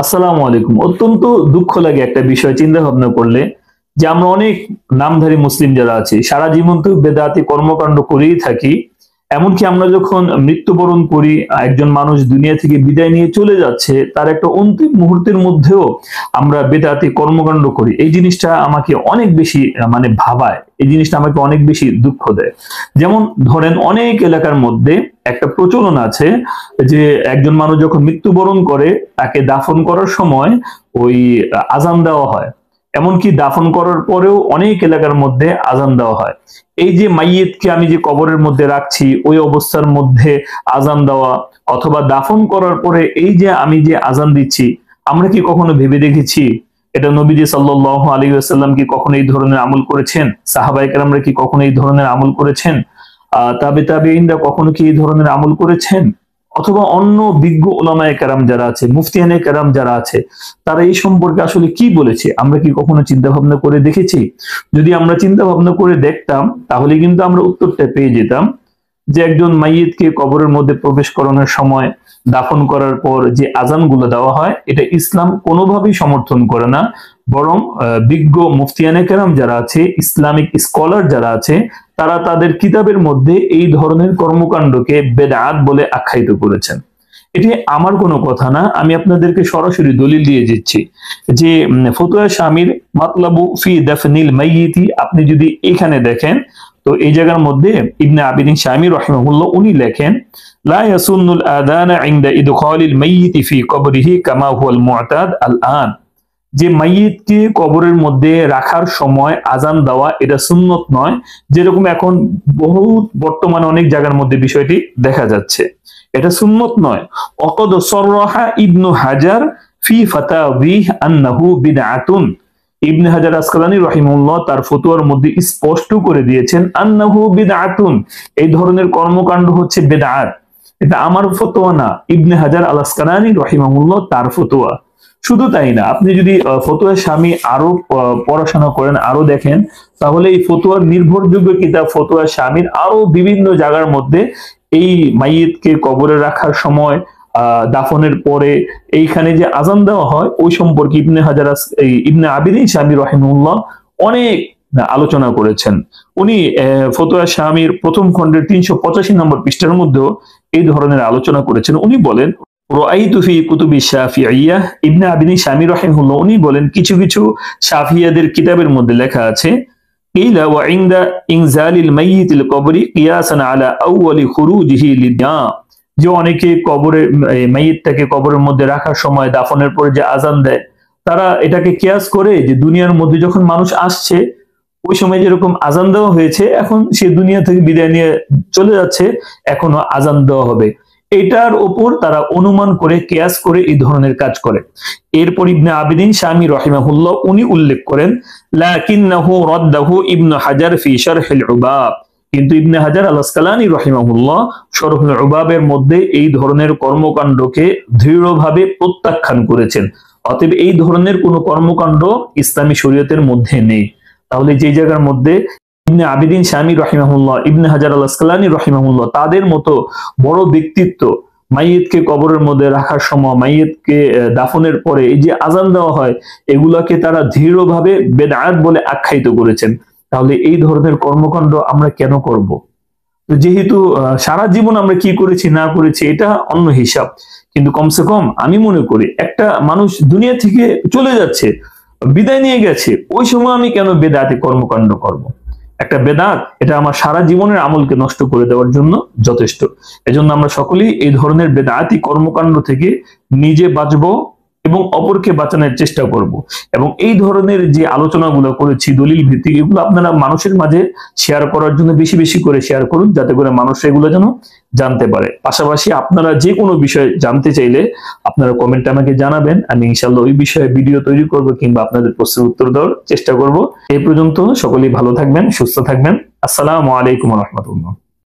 আসসালামু আলাইকুম। অত্যন্ত দুঃখ লাগে একটা বিষয় চিন্তা ভাবনা করলে যে আমরা অনেক নামধারী মুসলিম যারা আছি সারা জীবন তো বেদাতি কর্মকাণ্ড করেই থাকি। এমনকি আমরা যখন মৃত্যুবরণ করি, একজন মানুষ দুনিয়া থেকে বিদায় নিয়ে চলে যাচ্ছে, তার একটা অন্তিম মুহূর্তের মধ্যেও আমরা বেদাতি কর্মকাণ্ড করি। এই জিনিসটা আমাকে অনেক বেশি ভাবায়। এই জিনিসটা আমাকে অনেক বেশি দুঃখ দেয়। যেমন ধরেন অনেক এলাকার মধ্যে একটা প্রচলন আছে যে একজন মানুষ যখন মৃত্যুবরণ করে তাকে দাফন করার সময় ওই আজান দেওয়া হয়। এমনকি দাফন করার পরেও অনেক এলাকার মধ্যে আজান দেওয়া হয়। এই যে মাইয়িতকে আমি যে কবরের মধ্যে রাখছি ওই অবস্থার মধ্যে আজান দেওয়া, অথবা দাফন করার পরে এই যে আমি যে আজান দিচ্ছি, আমরা কি কখনো ভেবে দেখেছি এটা নবীজি সাল্লাল্লাহু আলাইহি ওয়াসাল্লাম কি কখনো এই ধরনের আমল করেছেন? সাহাবায়ে কেরামরা কি কখনো এই ধরনের আমল করেছেন? তাবেঈনরা কখনো কি এই ধরনের আমল করেছেন? অথবা অন্য বিজ্ঞ উলামায়ে কেরাম যারা আছে, মুফতিয়ানে কেরাম যারা আছে, তারা এই সম্পর্কে আসলে কি বলেছে আমরা কি কখনো চিন্তা ভাবনা করে দেখেছি? যদি আমরা চিন্তা ভাবনা করে দেখতাম তাহলে কিন্তু আমরা উত্তরটা পেয়ে যেতাম যে একজন মাইয়িতকে কবরের মধ্যে প্রবেশ করানোর সময় দাফন করার পর যে আজানগুলো দেওয়া হয় এটা ইসলাম কোনোভাবেই সমর্থন করে না। বরং বিজ্ঞ মুফতিয়ানে কেরাম যারা আছে, ইসলামিক স্কলার যারা আছে, তারা তাদের কিতাবের মধ্যে এই ধরনের কর্মকাণ্ডকে বেদআত বলে আখ্যায়িত করেছেন। এটি আমার কোনো কথা না, আমি আপনাদেরকে সরাসরি দলিল দিয়ে দিচ্ছি যে ফতুয়া শামির মাতলাবু ফি দাফনিল মাইয়িতি, আপনি যদি এখানে দেখেন তো এই জায়গার মধ্যে ইবনে আবিদিন শামি রাহিমাহুল্লাহ উনি লেখেন লা ইয়াসুন্নুল আযানা ইনদা ইদখালিল মাইয়িতি ফি কবরিহি কামা হুয়াল মু'তাদ আল আন, যে মাইয়িতকে কবরের মধ্যে রাখার সময় আজান দেওয়া এটা সুন্নত নয়, যেরকম এখন বহুত বর্তমানে অনেক জায়গার মধ্যে বিষয়টি দেখা যাচ্ছে, এটা সুন্নত নয়। ওয়াকাদ সাররাহা ইবনু হাজার ফি ফাতাওয়িহ আন্নাহু বিদআতুন, ইবনে হাজার আসকালানী রাহিমাহুল্লাহ তার ফতোয়ার মধ্যে স্পষ্ট করে দিয়েছেন আন্নাহু বিদআতুন, এই ধরনের কর্মকাণ্ড হচ্ছে বেদআত। এটা আমার ফতোয়া না, ইবনে হাজার আল আসকালানী রাহিমাহুল্লাহ তার ফতোয়া। শুধু তাই না, আপনি যদি ফতোয়া শামি আরো পড়াশোনা করেন, আরো দেখেন, তাহলে এই ফতোয়ার নির্ভরযোগ্য কিতাব ফতোয়া শামির আরো বিভিন্ন জায়গার মধ্যে এই মাইয়িতকে কবরে রাখার সময় দাফনের পরে এইখানে যে আজান দেওয়া হয় ওই সম্পর্কে ইবনে আবিদিন শামি রাহিমাহুল্লাহ অনেক আলোচনা করেছেন। উনি ফতোয়া শামির প্রথম খণ্ডের 385 নম্বর পৃষ্ঠার মধ্যেও এই ধরনের আলোচনা করেছেন। উনি বলেন রাআইতু ফি কুতুবি শাফিঈয়্যাহ, ইবনে আবিদিন শামি রাহিমাহুল্লাহ উনি বলেন কিছু কিছু শাফিয়াদের কিতাবের মধ্যে লেখা আছে ইলা ওয়া ইনদা ইনজালিল মাইয়িতিল কবরি কিয়াসান আলা আউয়ালি খুরুজিহি লিদা, যে অনেকে কবরে মাইয়িতটাকে কবরের মধ্যে রাখার সময় দাফনের পরে যে আজান দেয়, তারা এটাকে কিয়াস করে যে দুনিয়ার মধ্যে যখন মানুষ আসছে ওই সময় যেরকম আজান দেওয়া হয়েছে, এখন সে দুনিয়া থেকে বিদায় নিয়ে চলে যাচ্ছে, এখনো আজান দেওয়া হবে, এটার উপর তারা অনুমান করে কিয়াস করে এই ধরনের কাজ করে। এরপর ইবনে আবিদিন শামি রাহিমাহুল্লাহ উনি উল্লেখ করেন লাকিন্নাহু রাদ্দাহু ইবনে হাজার ফি শারহিল উবাব, কিন্তু ইবনে হাজার আল আসকালানী রাহিমাহুল্লাহ শারহুল উবাবের মধ্যে এই ধরনের কর্মকাণ্ডকে দৃঢ়ভাবে প্রত্যাখ্যান করেছেন। অতএব এই ধরনের কোনো কর্মকাণ্ড ইসলামী শরীয়তের মধ্যে নেই। তাহলে যে জায়গার মধ্যে ইবনে আবিদিন শামি রাহিমাহুল্লাহ, ইবনে হাজার আল আসকালানী রাহিমাহুল্লাহ তাদের মতো বড় ব্যক্তিত্ব মাইয়িতকে কবরের মধ্যে রাখার সময়, মাইয়িতকে দাফনের পরে এই যে আজান দেওয়া হয়, এগুলাকে তারা দৃঢ়ভাবে বেদআত বলে আখ্যায়িত করেছেন। তাহলে এই ধরনের কর্মকাণ্ড আমরা কেন করব? তো যেহেতু সারা জীবন আমরা কি করেছি না করেছি এটা অন্য হিসাব, কিন্তু কমসে কম আমি মনে করি একটা মানুষ দুনিয়া থেকে চলে যাচ্ছে, বিদায় নিয়ে গেছে, ওই সময় আমি কেন বেদাতি কর্মকাণ্ড করব? একটা বেদাত এটা আমার সারা জীবনের আমলকে নষ্ট করে দেওয়ার জন্য যথেষ্ট। এজন্য আমরা সকলেই এই ধরনের বেদাতি কর্মকাণ্ড থেকে নিজে বাঁচবো এবং অপরকে বাঁচানোর চেষ্টা করব। এবং এই ধরনের যে আলোচনাগুলো করেছি দলিল ভিত্তিক, এগুলো আপনারা মানুষের মাঝে শেয়ার করার জন্য বেশি বেশি করে শেয়ার করুন, যাতে করে মানুষ এগুলো যেন জানতে পারে। পাশাপাশি আপনারা যে কোনো বিষয় জানতে চাইলে আপনারা কমেন্টে আমাকে জানাবেন, আমি ইনশাআল্লাহ ওই বিষয়ে ভিডিও তৈরি করব কিংবা আপনাদের প্রশ্নের উত্তর দেওয়ার চেষ্টা করব। এই পর্যন্ত সকলেই ভালো থাকবেন, সুস্থ থাকবেন। আসসালামু আলাইকুম ওয়া রাহমাতুল্লাহ।